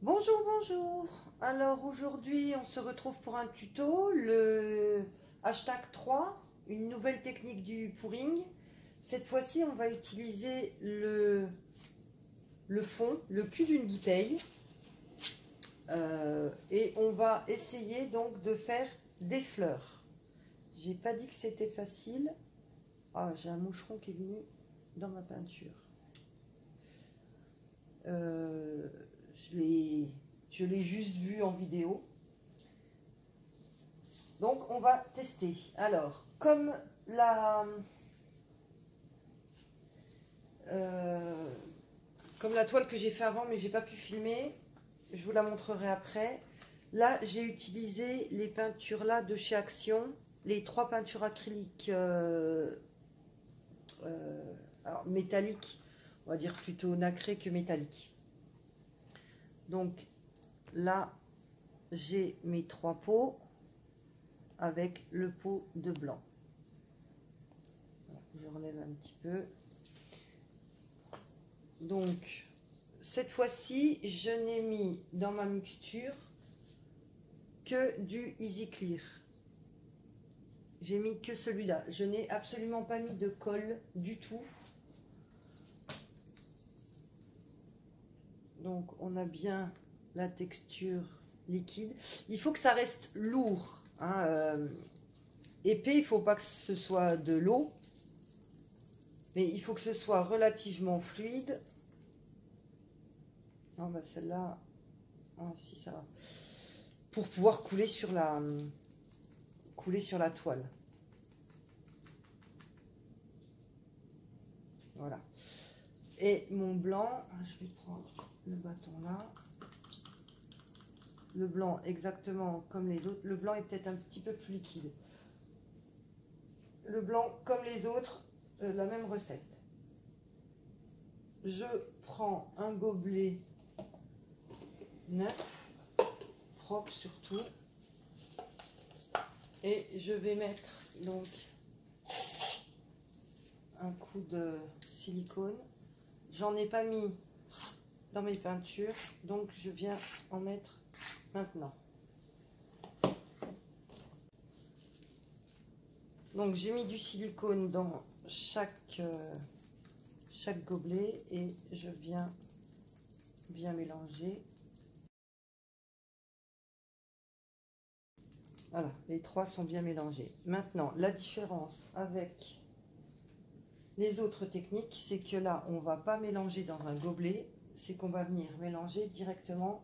Bonjour, bonjour. Alors aujourd'hui, on se retrouve pour un tuto, le hashtag 3, une nouvelle technique du pouring. Cette fois-ci, on va utiliser le fond, le cul d'une bouteille. Et on va essayer donc de faire des fleurs. J'ai pas dit que c'était facile. Ah, j'ai un moucheron qui est venu dans ma peinture. Je l'ai juste vu en vidéo. Donc on va tester. Alors, comme la toile que j'ai fait avant, mais j'ai pas pu filmer, je vous la montrerai après. Là, j'ai utilisé les peintures là de chez Action, les 3 peintures acryliques alors métalliques, on va dire plutôt nacrées que métalliques. Donc là, j'ai mes 3 pots avec le pot de blanc. Je relève un petit peu. Donc, cette fois-ci, je n'ai mis dans ma mixture que du Easy Clear. J'ai mis que celui-là. Je n'ai absolument pas mis de colle du tout. Donc, on a bien la texture liquide. Il faut que ça reste lourd, hein, épais, il ne faut pas que ce soit de l'eau. Mais il faut que ce soit relativement fluide. Non, bah celle-là, ah, si ça va. Pour pouvoir couler sur la toile. Voilà. Et mon blanc, je vais prendre le bâton là. Le blanc exactement comme les autres. Le blanc est peut-être un petit peu plus liquide. Le blanc comme les autres, la même recette. Je prends un gobelet neuf, propre surtout. Et je vais mettre donc un coup de silicone. J'en ai pas mis dans mes peintures, donc je viens en mettre maintenant. Donc j'ai mis du silicone dans chaque gobelet et je viens bien mélanger. Voilà, les 3 sont bien mélangés. Maintenant, la différence avec les autres techniques, c'est que là, on ne va pas mélanger dans un gobelet, c'est qu'on va venir mélanger directement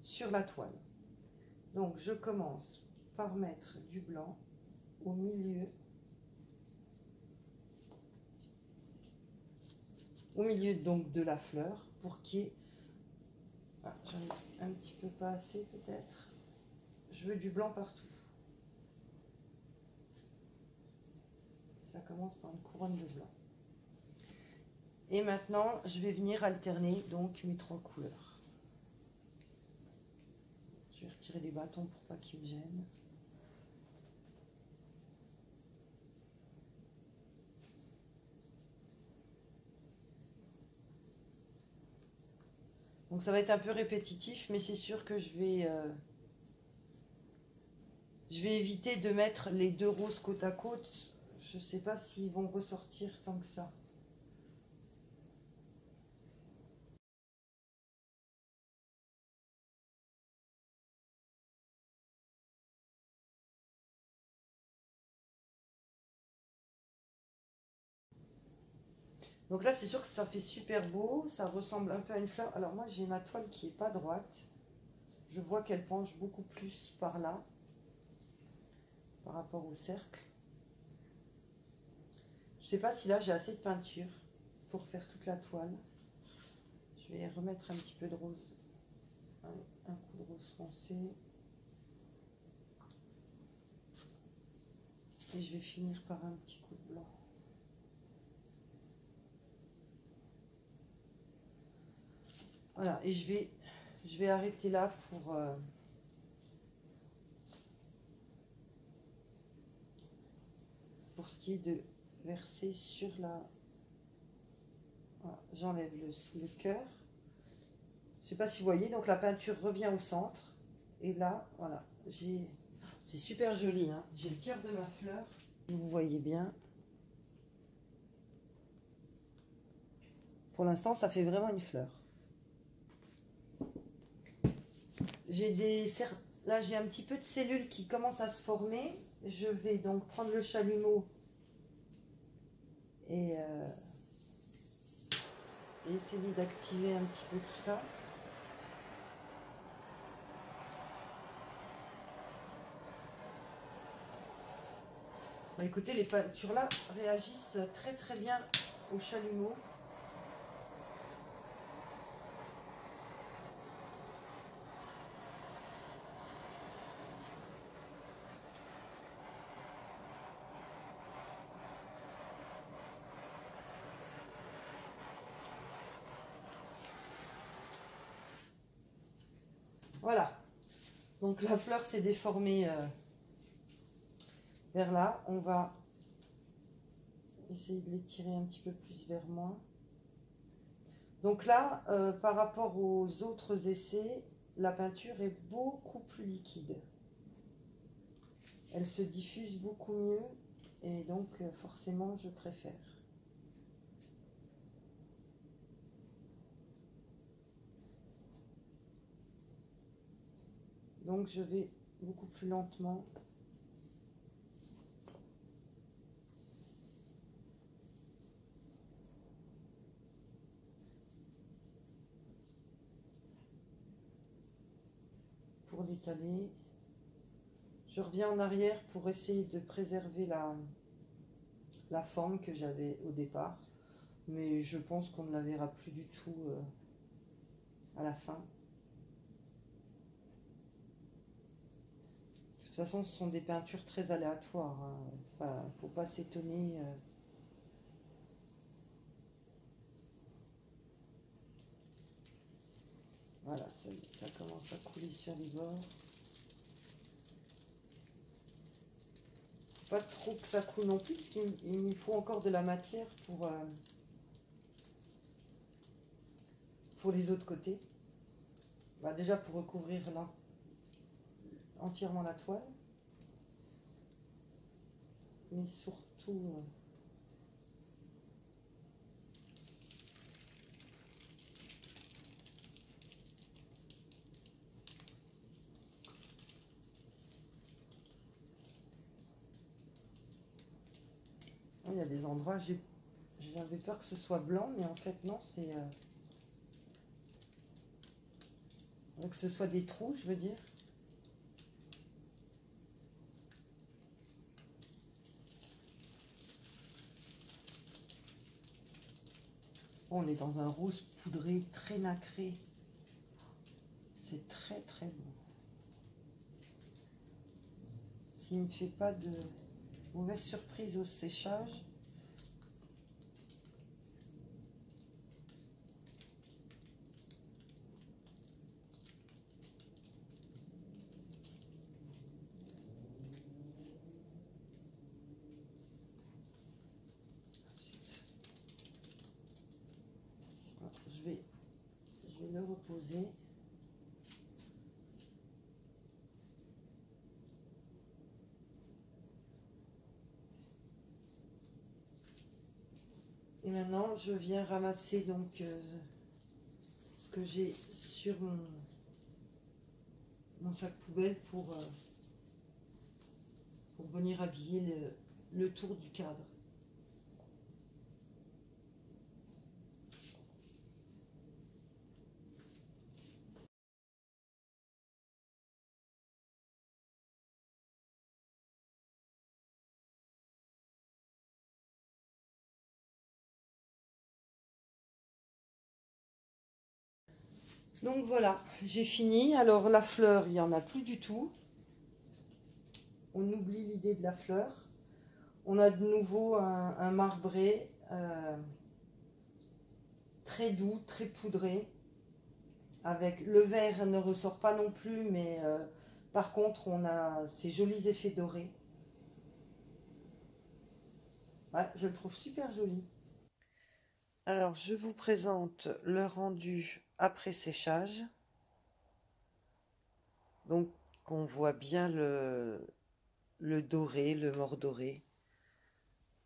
sur la toile. Donc, je commence par mettre du blanc au milieu donc de la fleur pour qu'il y ait... Ah, j'en ai un petit peu pas assez peut-être. Je veux du blanc partout. Ça commence par une couronne de blanc. Et maintenant, je vais venir alterner donc mes 3 couleurs. Je vais retirer les bâtons pour pas qu'ils me gênent. Donc ça va être un peu répétitif, mais c'est sûr que je vais éviter de mettre les 2 roses côte à côte. Je ne sais pas s'ils vont ressortir tant que ça. Donc là, c'est sûr que ça fait super beau. Ça ressemble un peu à une fleur. Alors moi, j'ai ma toile qui n'est pas droite. Je vois qu'elle penche beaucoup plus par là, par rapport au cercle. Je ne sais pas si là, j'ai assez de peinture pour faire toute la toile. Je vais remettre un petit peu de rose, un coup de rose foncé. Et je vais finir par un petit coup de blanc. Voilà, et je vais arrêter là pour ce qui est de verser sur la... Voilà, j'enlève le cœur. Je sais pas si vous voyez, donc la peinture revient au centre. Et là, voilà, c'est super joli, hein. J'ai le cœur de ma fleur. Vous voyez bien. Pour l'instant, ça fait vraiment une fleur. Là, j'ai un petit peu de cellules qui commencent à se former. Je vais donc prendre le chalumeau et essayer d'activer un petit peu tout ça. Bah, écoutez, les peintures là réagissent très très bien au chalumeau. Voilà, donc la fleur s'est déformée vers là. On va essayer de l'étirer un petit peu plus vers moi. Donc là, par rapport aux autres essais, la peinture est beaucoup plus liquide. Elle se diffuse beaucoup mieux et donc forcément je préfère. Donc je vais beaucoup plus lentement. Pour l'étaler. Je reviens en arrière pour essayer de préserver la forme que j'avais au départ. Mais je pense qu'on ne la verra plus du tout à la fin. De toute façon, ce sont des peintures très aléatoires, hein. Enfin, faut pas s'étonner. Voilà, ça commence à couler sur les bords. Pas trop que ça coule non plus, parce qu'il me faut encore de la matière pour les autres côtés. Bah, déjà pour recouvrir entièrement la toile. Mais surtout... il y a des endroits, j'avais peur que ce soit blanc, mais en fait non, c'est... que ce soit des trous, je veux dire. Bon, on est dans un rose poudré, très nacré. C'est très très beau. S'il ne me fait pas de mauvaise surprise au séchage. Je vais le reposer. Et maintenant, je viens ramasser donc ce que j'ai sur mon sac poubelle pour venir habiller le tour du cadre. Donc voilà, j'ai fini. Alors la fleur, il n'y en a plus du tout. On oublie l'idée de la fleur. On a de nouveau un marbré très doux, très poudré. Avec le vert ne ressort pas non plus, mais par contre on a ces jolis effets dorés. Ouais, je le trouve super joli. Alors je vous présente le rendu après séchage. Donc on voit bien le doré, le mordoré.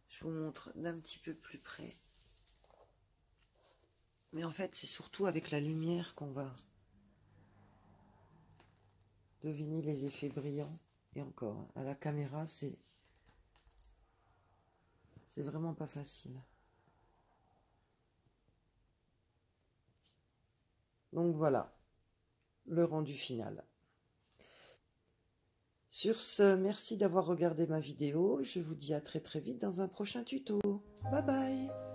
Je vous montre d'un petit peu plus près. Mais en fait, c'est surtout avec la lumière qu'on va deviner les effets brillants. Et encore, à la caméra, c'est vraiment pas facile. Donc voilà, le rendu final. Sur ce, merci d'avoir regardé ma vidéo. Je vous dis à très très vite dans un prochain tuto. Bye bye!